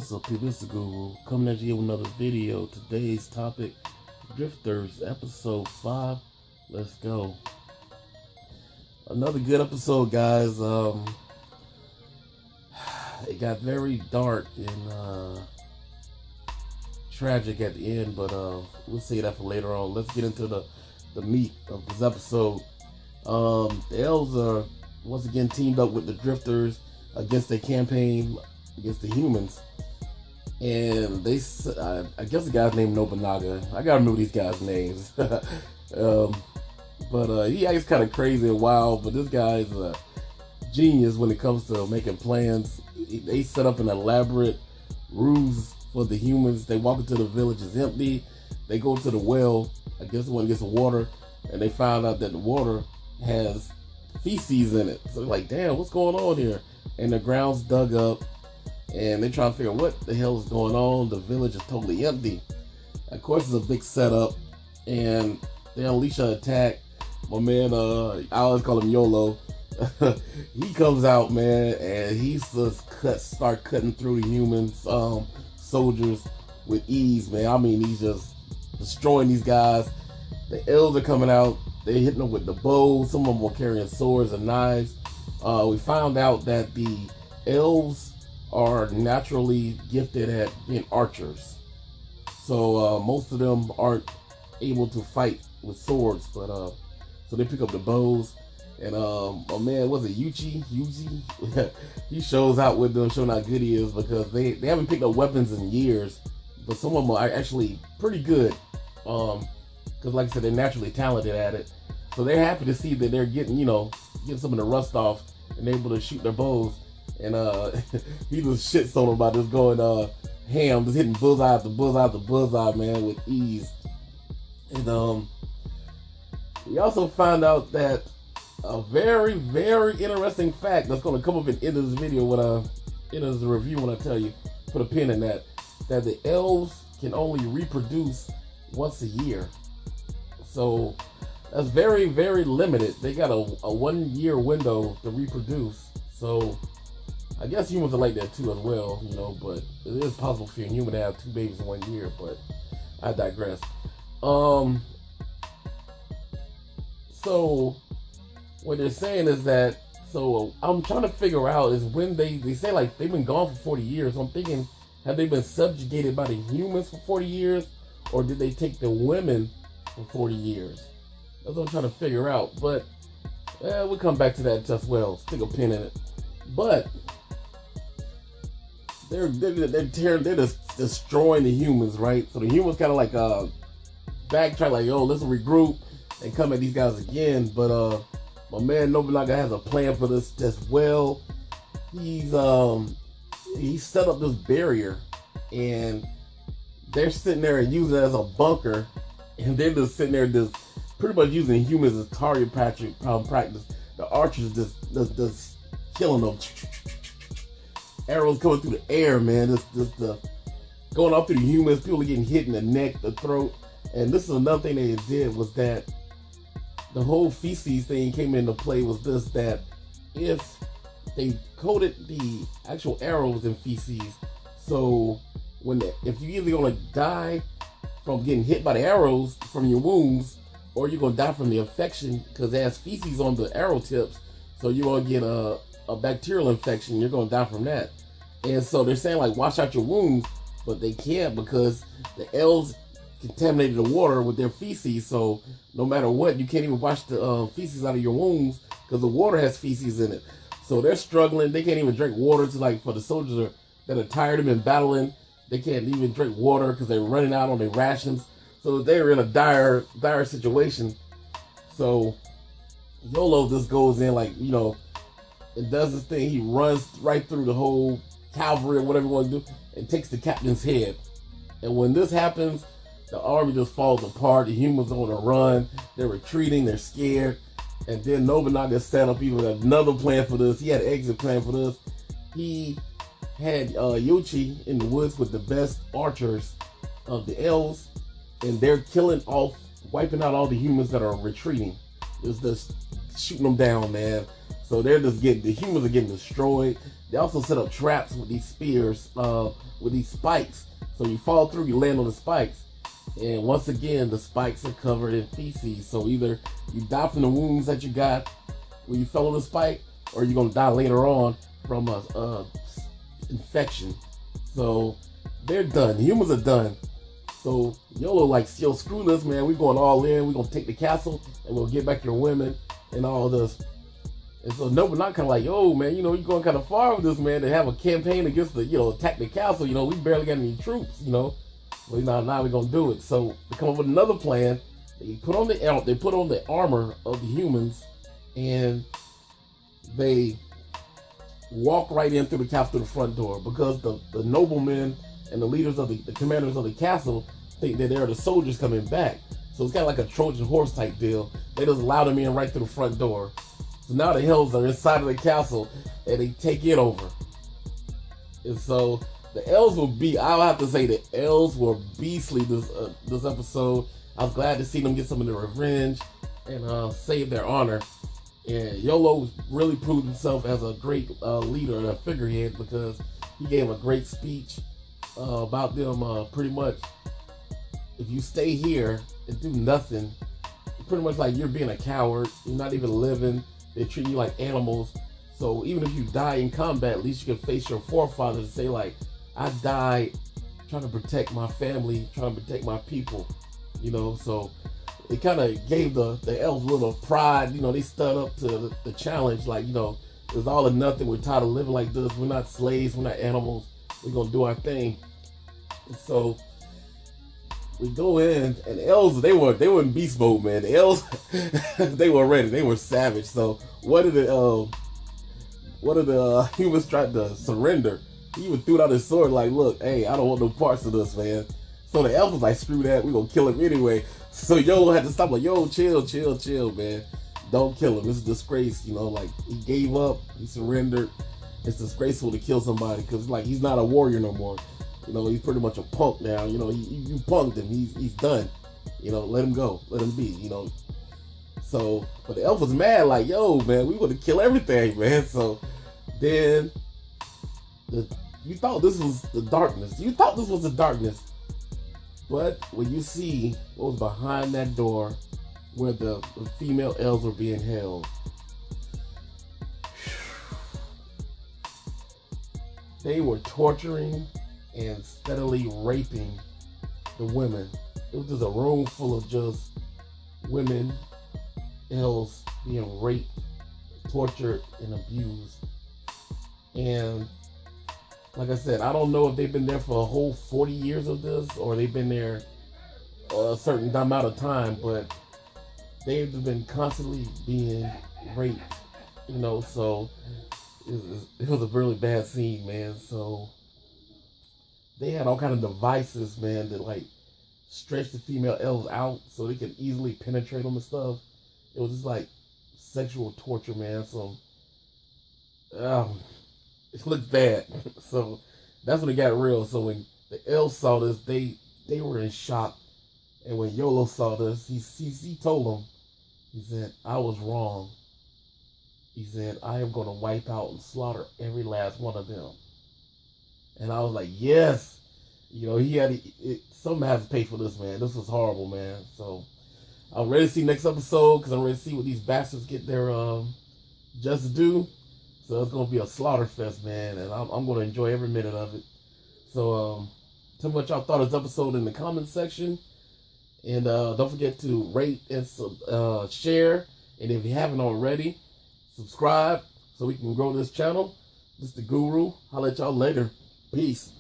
What's up, people? It's the Guru coming at you with another video. Today's topic, Drifters, episode 5. Let's go. Another good episode, guys. It got very dark and tragic at the end, but we'll say that for later on. Let's get into the meat of this episode. The elves are once again teamed up with the Drifters against their campaign against the humans. And they, I guess the guy's named Nobunaga. I gotta remember these guys' names. But he acts kind of crazy and wild, but this guy's a genius when it comes to making plans. They set up an elaborate ruse for the humans. They walk into the village, it's empty. They go to the well, I guess the one gets the water, and they found out that the water has feces in it. So they're like, damn, what's going on here? And the ground's dug up, and they try to figure out what the hell is going on. The village is totally empty. Of course, it's a big setup, and they unleash an attack. My man, I always call him YOLO. He comes out, man, and he's just start cutting through the humans, soldiers with ease, man. I mean, he's just destroying these guys. The elves are coming out. They're hitting them with the bows. Some of them are carrying swords and knives. We found out that the elves are naturally gifted at being archers. So most of them aren't able to fight with swords, but so they pick up the bows. And my man, was it Yuji? He shows out with them, showing how good he is, because they haven't picked up weapons in years, but some of them are actually pretty good. Because like I said, they're naturally talented at it. So they're happy to see that they're getting, getting some of the rust off and able to shoot their bows. And he just shits on them about just going ham, just hitting bullseye after bullseye after bullseye, man, with ease. And we also found out that a very, very interesting fact that's going to come up in the end of this video, when end of this review, when I tell you, put a pin in that the elves can only reproduce once a year. So that's very, very limited. They got a 1 year window to reproduce. So I guess humans are like that too as well, but it is possible for a human to have 2 babies in 1 year, but I digress. So what they're saying is that, so I'm trying to figure out is when they say like they've been gone for 40 years. I'm thinking, have they been subjugated by the humans for 40 years? Or did they take the women for 40 years? That's what I'm trying to figure out. But we'll come back to that as well. Stick a pin in it. But they're just destroying the humans, right? So the humans kind of like backtrack, like, yo, let's regroup and come at these guys again. But my man Nobunaga has a plan for this as well. He set up this barrier, and they're sitting there and using it as a bunker, and they're just sitting there just pretty much using humans as target practice. The archers just killing them. Arrows coming through the air, man. Just going off through the humans. People are getting hit in the neck, the throat. And this is another thing they did, was that the whole feces thing came into play, was this, that if they coated the actual arrows in feces, so if you're either gonna die from getting hit by the arrows from your wounds, or you're gonna die from the infection because it has feces on the arrow tips, so you're gonna get a bacterial infection, you're gonna die from that. And so they're saying, like, wash out your wounds, but they can't, because the elves contaminated the water with their feces. So no matter what, you can't even wash the feces out of your wounds, because the water has feces in it. So they're struggling. They can't even drink water. For the soldiers that are tired of been battling, they can't even drink water because they're running out on their rations. So they're in a dire situation. So YOLO just goes in, like, and does this thing. He runs right through the whole cavalry or whatever you want to do, and takes the captain's head. And when this happens, the army just falls apart. The humans are on a run. They're retreating. They're scared. And then Nobunaga set up even another plan for this. He had an exit plan for this. He had Yuchi in the woods with the best archers of the elves, and they're wiping out all the humans that are retreating. It's just shooting them down, man. So they're just the humans are getting destroyed. They also set up traps with these spears, with these spikes. So you fall through, you land on the spikes. And once again, the spikes are covered in feces. So either you die from the wounds that you got when you fell on the spike, or you're gonna die later on from a infection. So they're done. The humans are done. So YOLO like, yo, screw this, man. We're going all in. We're gonna take the castle and we'll get back your women and all this. And so Noble not kind of like, yo, man, you're going kind of far with this, man, to have a campaign against the, attack the castle. We barely got any troops, Well, now we're gonna do it. So they come up with another plan. They put on the armor of the humans, and they walk right in through the castle through the front door, because the noblemen and the leaders of the commanders of the castle think that they're the soldiers coming back. So it's kind of like a Trojan horse type deal. They just allow them in right through the front door. So now the Hells are inside of the castle and they take it over. And so the elves I'll have to say the elves were beastly this episode. I was glad to see them get some of their revenge and save their honor. And YOLO really proved himself as a great leader and a figurehead, because he gave a great speech about them pretty much, if you stay here and do nothing, pretty much like you're being a coward, you're not even living, they treat you like animals. So even if you die in combat, at least you can face your forefathers and say like, I died trying to protect my family, trying to protect my people, so it kind of gave the elves a little pride. They stood up to the challenge, like, it was all or nothing, we're tired of living like this, we're not slaves, we're not animals, we're gonna do our thing. And so we go in, and the elves, they were in beast mode, man. The elves, they were ready, they were savage. So what did the humans tried to surrender? He even threw out his sword like, look, hey, I don't want no parts of this, man. So the elf was like, screw that, we're gonna kill him anyway. So YOLO had to stop, like, yo, chill, man. Don't kill him, it's a disgrace, like, he gave up, he surrendered. It's disgraceful to kill somebody, because like, he's not a warrior no more. He's pretty much a punk now. You punked him, he's done. Let him go, let him be, So, but the elf was mad, like, yo, man, we want to kill everything, man. So then you thought this was the darkness. But when you see what was behind that door, where the female elves were being held, they were torturing and steadily raping the women. It was just a room full of just women, elves being raped, tortured, and abused. And like I said, I don't know if they've been there for a whole 40 years of this, or they've been there a certain amount of time, but they've been constantly being raped, so it was a really bad scene, man. So they had all kind of devices, man, that like stretch the female elves out so they could easily penetrate them and stuff. It was just like sexual torture, man. So it looked bad. So that's when it got real. So when the elves saw this, they were in shock. And when YOLO saw this, he told them, he said, I was wrong. He said, I am going to wipe out and slaughter every last one of them. And I was like, yes. He had something has to pay for this, man. This was horrible, man. So I'm ready to see next episode, because I'm ready to see what these bastards get their just due. So it's going to be a slaughter fest, man. And I'm going to enjoy every minute of it. So tell me what y'all thought of this episode in the comments section. And don't forget to rate and share. And if you haven't already, subscribe so we can grow this channel. This is the Guru. I'll let y'all later. Peace.